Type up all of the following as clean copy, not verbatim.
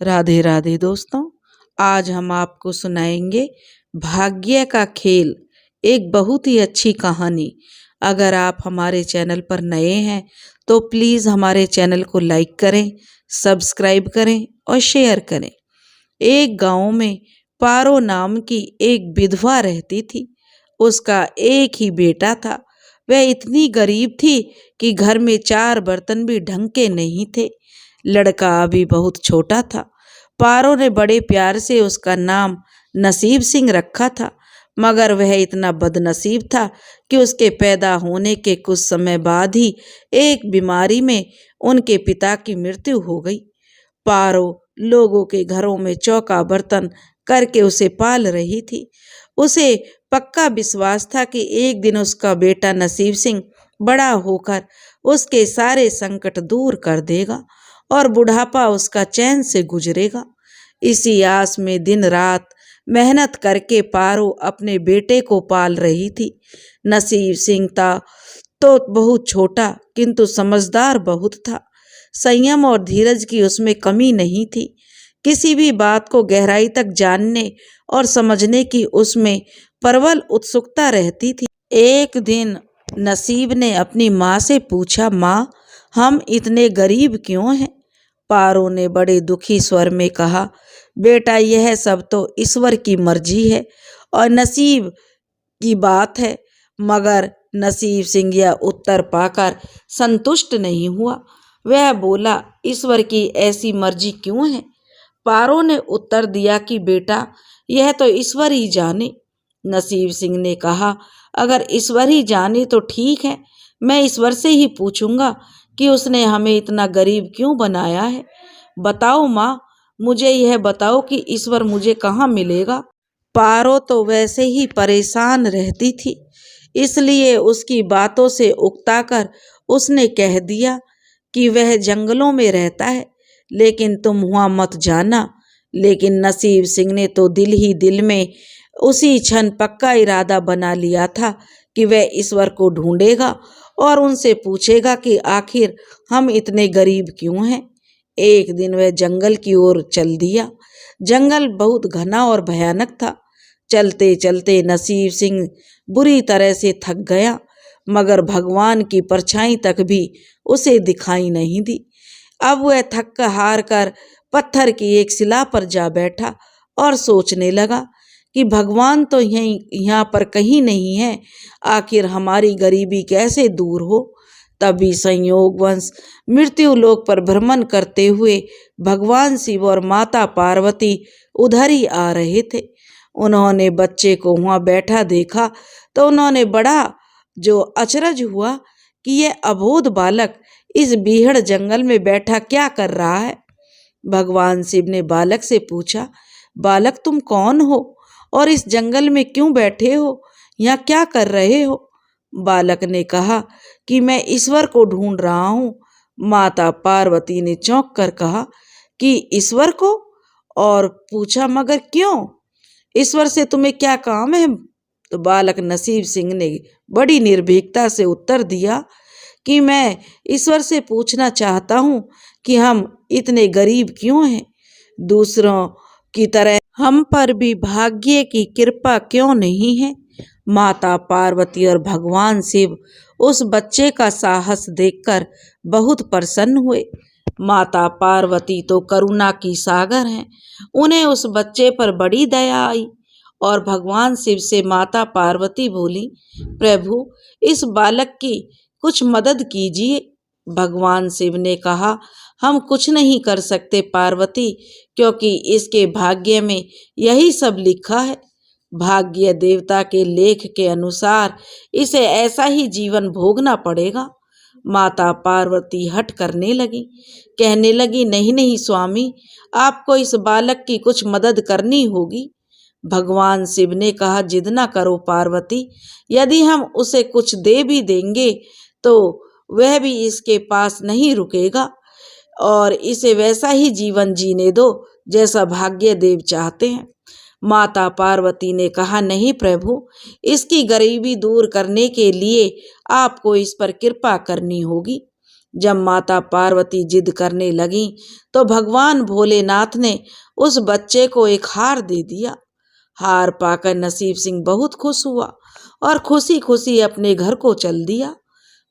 राधे राधे दोस्तों। आज हम आपको सुनाएंगे भाग्य का खेल, एक बहुत ही अच्छी कहानी। अगर आप हमारे चैनल पर नए हैं तो प्लीज़ हमारे चैनल को लाइक करें, सब्सक्राइब करें और शेयर करें। एक गांव में पारो नाम की एक विधवा रहती थी। उसका एक ही बेटा था। वह इतनी गरीब थी कि घर में 4 बर्तन भी ढंग के नहीं थे। लड़का अभी बहुत छोटा था। पारो ने बड़े प्यार से उसका नाम नसीब सिंह रखा था, मगर वह इतना बदनसीब था कि उसके पैदा होने के कुछ समय बाद ही एक बीमारी में उनके पिता की मृत्यु हो गई। पारो लोगों के घरों में चौका बर्तन करके उसे पाल रही थी। उसे पक्का विश्वास था कि एक दिन उसका बेटा नसीब सिंह बड़ा होकर उसके सारे संकट दूर कर देगा और बुढ़ापा उसका चैन से गुजरेगा। इसी आस में दिन रात मेहनत करके पारो अपने बेटे को पाल रही थी। नसीब सिंह था तो बहुत छोटा, किंतु समझदार बहुत था। संयम और धीरज की उसमें कमी नहीं थी। किसी भी बात को गहराई तक जानने और समझने की उसमें प्रबल उत्सुकता रहती थी। एक दिन नसीब ने अपनी माँ से पूछा, माँ, हम इतने गरीब क्यों हैं? पारो ने बड़े दुखी स्वर में कहा, बेटा, यह सब तो ईश्वर की मर्जी है और नसीब की बात है। मगर नसीब सिंह यह उत्तर पाकर संतुष्ट नहीं हुआ। वह बोला, ईश्वर की ऐसी मर्जी क्यों है? पारो ने उत्तर दिया कि बेटा, यह तो ईश्वर ही जाने। नसीब सिंह ने कहा, अगर ईश्वर ही जाने तो ठीक है, मैं ईश्वर से ही पूछूंगा कि उसने हमें इतना गरीब क्यों बनाया है। बताओ माँ, मुझे यह बताओ कि ईश्वर मुझे कहाँ मिलेगा। पारो तो वैसे ही परेशान रहती थी, इसलिए उसकी बातों से उकताकर उसने कह दिया कि वह जंगलों में रहता है, लेकिन तुम वहाँ मत जाना। लेकिन नसीब सिंह ने तो दिल ही दिल में उसी क्षण पक्का इरादा बना लिया था कि वह ईश्वर को ढूंढेगा और उनसे पूछेगा कि आखिर हम इतने गरीब क्यों हैं। एक दिन वह जंगल की ओर चल दिया। जंगल बहुत घना और भयानक था। चलते चलते नसीब सिंह बुरी तरह से थक गया, मगर भगवान की परछाई तक भी उसे दिखाई नहीं दी। अब वह थक हार कर पत्थर की एक शिला पर जा बैठा और सोचने लगा कि भगवान तो यहाँ पर कहीं नहीं है, आखिर हमारी गरीबी कैसे दूर हो। तभी संयोगवश मृत्यु लोक पर भ्रमण करते हुए भगवान शिव और माता पार्वती उधर ही आ रहे थे। उन्होंने बच्चे को वहाँ बैठा देखा तो उन्होंने बड़ा जो अचरज हुआ कि यह अबोध बालक इस बीहड़ जंगल में बैठा क्या कर रहा है। भगवान शिव ने बालक से पूछा, बालक, तुम कौन हो और इस जंगल में क्यों बैठे हो? यहाँ क्या कर रहे हो? बालक ने कहा कि मैं ईश्वर को ढूंढ रहा हूँ। माता पार्वती ने चौंक कर कहा कि ईश्वर को? और पूछा, मगर क्यों? ईश्वर से तुम्हें क्या काम है? तो बालक नसीब सिंह ने बड़ी निर्भीकता से उत्तर दिया कि मैं ईश्वर से पूछना चाहता हूँ कि हम इतने गरीब क्यों हैं। दूसरों की तरह हम पर भी भाग्य की कृपा क्यों नहीं है। माता पार्वती और भगवान शिव उस बच्चे का साहस देखकर बहुत प्रसन्न हुए। माता पार्वती तो करुणा की सागर हैं, उन्हें उस बच्चे पर बड़ी दया आई और भगवान शिव से माता पार्वती बोली, प्रभु, इस बालक की कुछ मदद कीजिए। भगवान शिव ने कहा, हम कुछ नहीं कर सकते पार्वती, क्योंकि इसके भाग्य में यही सब लिखा है। भाग्य देवता के लेख के अनुसार इसे ऐसा ही जीवन भोगना पड़ेगा। माता पार्वती हट करने लगी, कहने लगी, नहीं नहीं स्वामी, आपको इस बालक की कुछ मदद करनी होगी। भगवान शिव ने कहा, जिद न करो पार्वती, यदि हम उसे कुछ दे भी देंगे तो वह भी इसके पास नहीं रुकेगा और इसे वैसा ही जीवन जीने दो जैसा भाग्य देव चाहते हैं। माता पार्वती ने कहा, नहीं प्रभु, इसकी गरीबी दूर करने के लिए आपको इस पर कृपा करनी होगी। जब माता पार्वती जिद करने लगी तो भगवान भोलेनाथ ने उस बच्चे को एक हार दे दिया। हार पाकर नसीब सिंह बहुत खुश हुआ और खुशी खुशी अपने घर को चल दिया।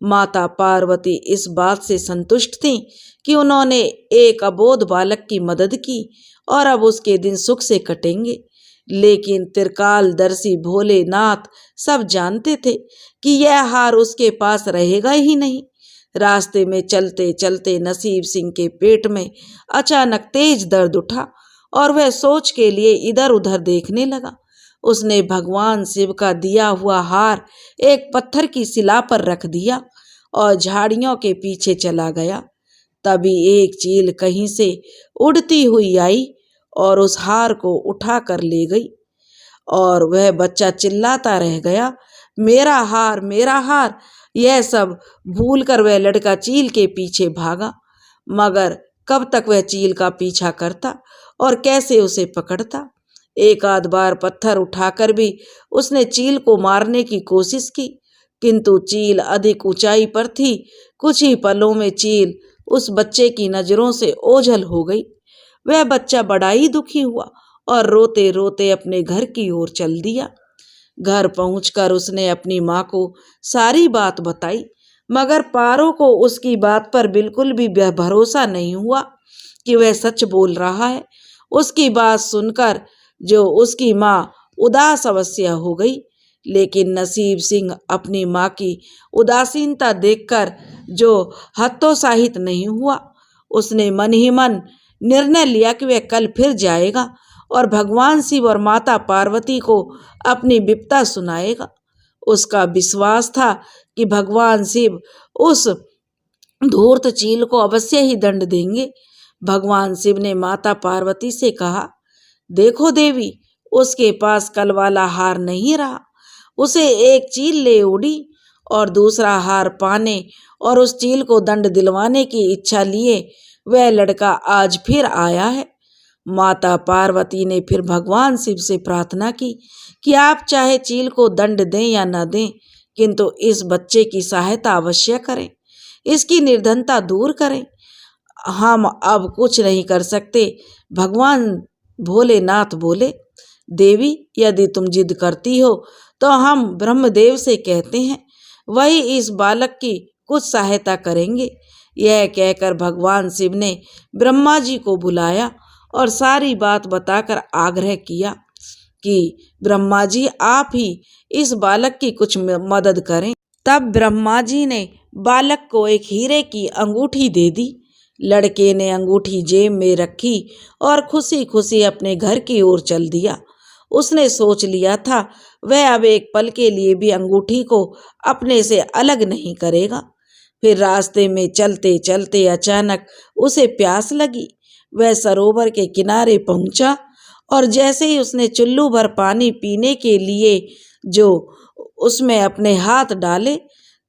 माता पार्वती इस बात से संतुष्ट थीं कि उन्होंने एक अबोध बालक की मदद की और अब उसके दिन सुख से कटेंगे। लेकिन त्रिकालदर्शी भोलेनाथ सब जानते थे कि यह हार उसके पास रहेगा ही नहीं। रास्ते में चलते चलते नसीब सिंह के पेट में अचानक तेज दर्द उठा और वह सोच के लिए इधर उधर देखने लगा। उसने भगवान शिव का दिया हुआ हार एक पत्थर की शिला पर रख दिया और झाड़ियों के पीछे चला गया। तभी एक चील कहीं से उड़ती हुई आई और उस हार को उठा कर ले गई और वह बच्चा चिल्लाता रह गया, मेरा हार, मेरा हार। यह सब भूलकर वह लड़का चील के पीछे भागा, मगर कब तक वह चील का पीछा करता और कैसे उसे पकड़ता। एक आध बार पत्थर उठाकर भी उसने चील को मारने की कोशिश की, किंतु चील अधिक ऊंचाई पर थी। कुछ ही पलों में चील उस बच्चे की नजरों से ओझल हो गई। वह बच्चा बड़ा ही दुखी हुआ और रोते रोते अपने घर की ओर चल दिया। घर पहुंचकर उसने अपनी माँ को सारी बात बताई, मगर पारो को उसकी बात पर बिल्कुल भी भरोसा नहीं हुआ कि वह सच बोल रहा है। उसकी बात सुनकर जो उसकी माँ उदास अवश्य हो गई, लेकिन नसीब सिंह अपनी माँ की उदासीनता देखकर जो हतोत्साहित नहीं हुआ। उसने मन ही मन निर्णय लिया कि वह कल फिर जाएगा और भगवान शिव और माता पार्वती को अपनी विपदा सुनाएगा। उसका विश्वास था कि भगवान शिव उस धूर्त चील को अवश्य ही दंड देंगे। भगवान शिव ने माता पार्वती से कहा, देखो देवी, उसके पास कल वाला हार नहीं रहा। उसे एक चील ले उड़ी और दूसरा हार पाने और उस चील को दंड दिलवाने की इच्छा लिए वह लड़का आज फिर आया है। माता पार्वती ने फिर भगवान शिव से प्रार्थना की कि आप चाहे चील को दंड दें या न दें, किंतु इस बच्चे की सहायता अवश्य करें, इसकी निर्धनता दूर करें। हम अब कुछ नहीं कर सकते। भगवान भोलेनाथ बोले, देवी, यदि तुम जिद करती हो तो हम ब्रह्मदेव से कहते हैं, वही इस बालक की कुछ सहायता करेंगे। यह कहकर भगवान शिव ने ब्रह्मा जी को बुलाया और सारी बात बताकर आग्रह किया कि ब्रह्मा जी आप ही इस बालक की कुछ मदद करें। तब ब्रह्मा जी ने बालक को एक हीरे की अंगूठी दे दी। लड़के ने अंगूठी जेब में रखी और खुशी खुशी अपने घर की ओर चल दिया। उसने सोच लिया था वह अब एक पल के लिए भी अंगूठी को अपने से अलग नहीं करेगा। फिर रास्ते में चलते चलते अचानक उसे प्यास लगी। वह सरोवर के किनारे पहुंचा और जैसे ही उसने चुल्लू भर पानी पीने के लिए जो उसमें अपने हाथ डाले,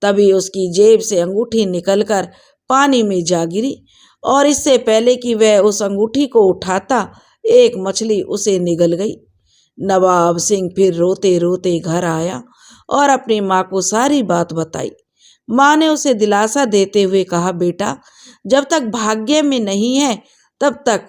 तभी उसकी जेब से अंगूठी निकलकर पानी में जा गिरी और इससे पहले कि वह उस अंगूठी को उठाता, एक मछली उसे निगल गई। नवाब सिंह फिर रोते रोते घर आया और अपनी माँ को सारी बात बताई। माँ ने उसे दिलासा देते हुए कहा, बेटा, जब तक भाग्य में नहीं है तब तक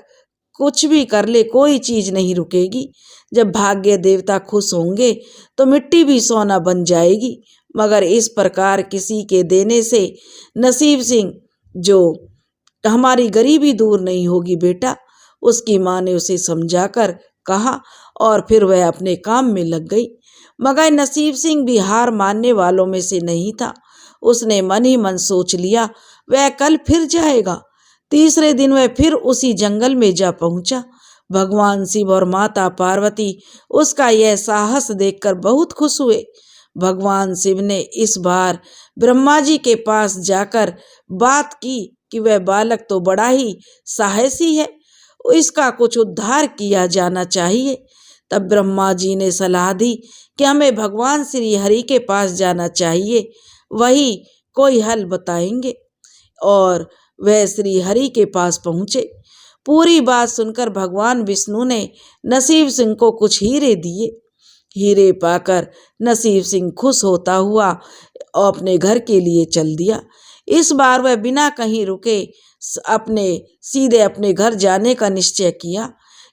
कुछ भी कर ले, कोई चीज नहीं रुकेगी। जब भाग्य देवता खुश होंगे तो मिट्टी भी सोना बन जाएगी, मगर इस प्रकार किसी के देने से नसीब सिंह जो हमारी गरीबी दूर नहीं होगी बेटा। उसकी माँ ने उसे समझाकर कहा और फिर वह अपने काम में लग गई। मगर नसीब सिंह भी हार मानने वालों में से नहीं था। उसने मन ही मन सोच लिया वह कल फिर जाएगा। तीसरे दिन वह फिर उसी जंगल में जा पहुंचा। भगवान शिव और माता पार्वती उसका यह साहस देखकर बहुत खुश हुए। भगवान शिव ने इस बार ब्रह्मा जी के पास जाकर बात की कि वह बालक तो बड़ा ही साहसी है, इसका कुछ उद्धार किया जाना चाहिए। तब ब्रह्मा जी ने सलाह दी कि हमें भगवान श्री हरि के पास जाना चाहिए, वही कोई हल बताएंगे। और वह श्री हरि के पास पहुँचे। पूरी बात सुनकर भगवान विष्णु ने नसीब सिंह को कुछ हीरे दिए। हीरे पाकर नसीब सिंह खुश होता हुआ अपने घर के लिए चल दिया। इस बार वह बिना कहीं रुके सीधे अपने घर जाने का निश्चय किया,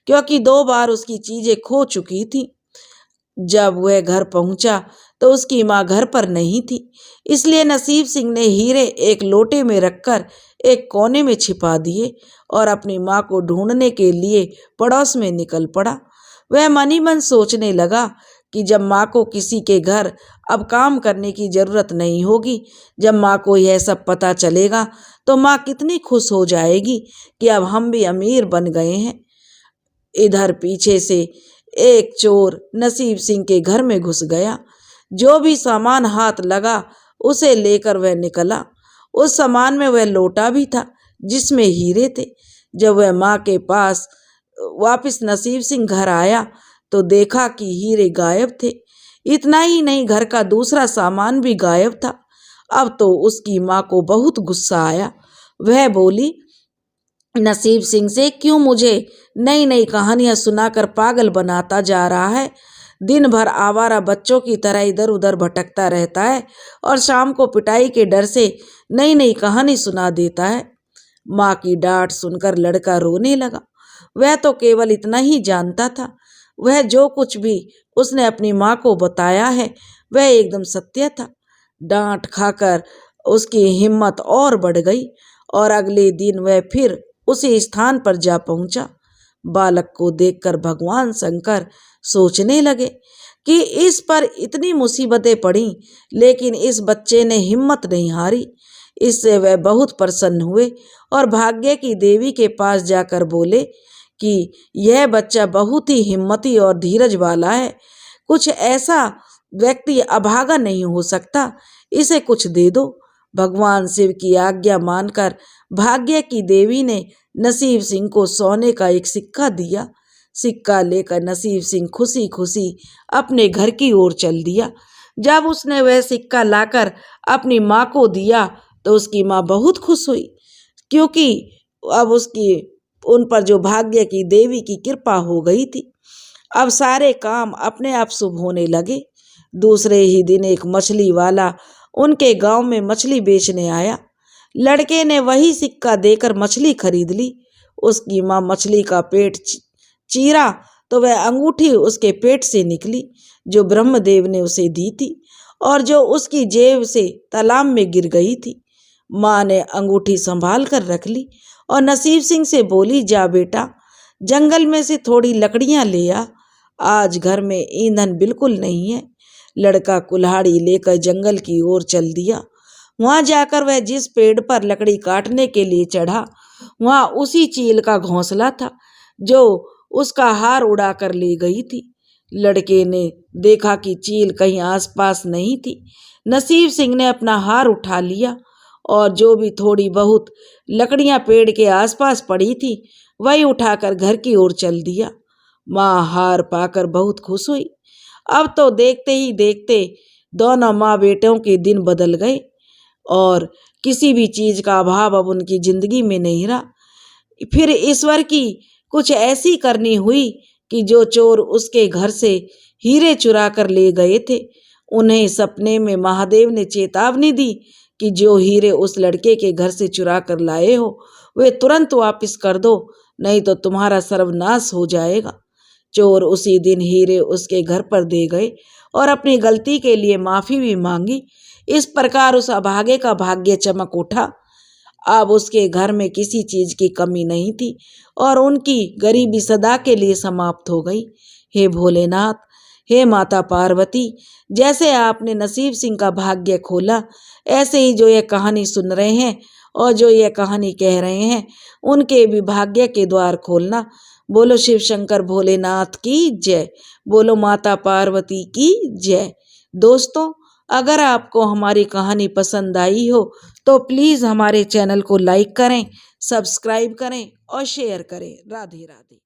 क्योंकि 2 बार उसकी चीजें खो चुकी थी। जब वह घर पहुंचा तो उसकी माँ घर पर नहीं थी, इसलिए नसीब सिंह ने हीरे एक लोटे में रखकर एक कोने में छिपा दिए और अपनी माँ को ढूंढने के लिए पड़ोस में निकल पड़ा। वह मन ही मन सोचने लगा कि जब माँ को किसी के घर अब काम करने की जरूरत नहीं होगी, जब माँ को यह सब पता चलेगा तो माँ कितनी खुश हो जाएगी कि अब हम भी अमीर बन गए हैं। इधर पीछे से एक चोर नसीब सिंह के घर में घुस गया। जो भी सामान हाथ लगा उसे लेकर वह निकला। उस सामान में वह लोटा भी था जिसमें हीरे थे। जब वह माँ के पास वापस नसीब सिंह घर आया तो देखा कि हीरे गायब थे। इतना ही नहीं, घर का दूसरा सामान भी गायब था। अब तो उसकी माँ को बहुत गुस्सा आया। वह बोली नसीब सिंह से, क्यों मुझे नई नई कहानियां सुनाकर पागल बनाता जा रहा है? दिन भर आवारा बच्चों की तरह इधर उधर भटकता रहता है और शाम को पिटाई के डर से नई नई कहानी सुना देता है। माँ की डांट सुनकर लड़का रोने लगा। वह तो केवल इतना ही जानता था, वह जो कुछ भी उसने अपनी माँ को बताया है वह एकदम सत्य था। डांट खाकर उसकी हिम्मत और बढ़ गई और अगले दिन वह फिर उसी स्थान पर जा पहुंचा। बालक को देखकर भगवान शंकर सोचने लगे कि इस पर इतनी मुसीबतें पड़ी, लेकिन इस बच्चे ने हिम्मत नहीं हारी। इससे वह बहुत प्रसन्न हुए और भाग्य की देवी के पास जाकर बोले कि यह बच्चा बहुत ही हिम्मती और धीरज वाला है। कुछ ऐसा व्यक्ति अभागा नहीं हो सकता, इसे कुछ दे दो। भगवान शिव की आज्ञा मानकर भाग्य की देवी ने नसीब सिंह को सोने का एक सिक्का दिया। सिक्का लेकर नसीब सिंह खुशी खुशी अपने घर की ओर चल दिया। जब उसने वह सिक्का लाकर अपनी माँ को दिया तो उसकी माँ बहुत खुश हुई, क्योंकि अब उन पर जो भाग्य की देवी की कृपा हो गई थी। अब सारे काम अपने आप शुभ होने लगे। दूसरे ही दिन एक मछली वाला उनके गांव में मछली बेचने आया। लड़के ने वही सिक्का देकर मछली खरीद ली। उसकी माँ मछली का पेट चीरा तो वह अंगूठी उसके पेट से निकली जो ब्रह्मदेव ने उसे दी थी और जो उसकी जेब से तालाब में गिर गई थी। माँ ने अंगूठी संभाल कर रख ली और नसीब सिंह से बोली, जा बेटा, जंगल में से थोड़ी लकड़ियां ले आ, आज घर में ईंधन बिल्कुल नहीं है। लड़का कुल्हाड़ी लेकर जंगल की ओर चल दिया। वहां जाकर वह जिस पेड़ पर लकड़ी काटने के लिए चढ़ा, वहां उसी चील का घोंसला था जो उसका हार उड़ा कर ले गई थी। लड़के ने देखा कि चील कहीं आसपास नहीं थी। नसीब सिंह ने अपना हार उठा लिया और जो भी थोड़ी बहुत लकड़ियां पेड़ के आसपास पड़ी थी वही उठाकर घर की ओर चल दिया। माँ हार पाकर बहुत खुश हुई। अब तो देखते ही देखते दोनों माँ बेटों के दिन बदल गए और किसी भी चीज का अभाव अब उनकी जिंदगी में नहीं रहा। फिर ईश्वर की कुछ ऐसी करनी हुई कि जो चोर उसके घर से हीरे चुरा कर ले गए थे, उन्हें सपने में महादेव ने चेतावनी दी कि जो हीरे उस लड़के के घर से चुरा कर लाए हो वे तुरंत वापस कर दो, नहीं तो तुम्हारा सर्वनाश हो जाएगा। चोर उसी दिन हीरे उसके घर पर दे गए और अपनी गलती के लिए माफी भी मांगी। इस प्रकार उस अभागे का भाग्य चमक उठा। अब उसके घर में किसी चीज की कमी नहीं थी और उनकी गरीबी सदा के लिए समाप्त हो गई। हे भोलेनाथ, हे माता पार्वती, जैसे आपने नसीब सिंह का भाग्य खोला, ऐसे ही जो ये कहानी सुन रहे हैं और जो ये कहानी कह रहे हैं उनके भी भाग्य के द्वार खोलना। बोलो शिव शंकर भोलेनाथ की जय, बोलो माता पार्वती की जय। दोस्तों, अगर आपको हमारी कहानी पसंद आई हो तो प्लीज़ हमारे चैनल को लाइक करें, सब्सक्राइब करें और शेयर करें। राधे राधे।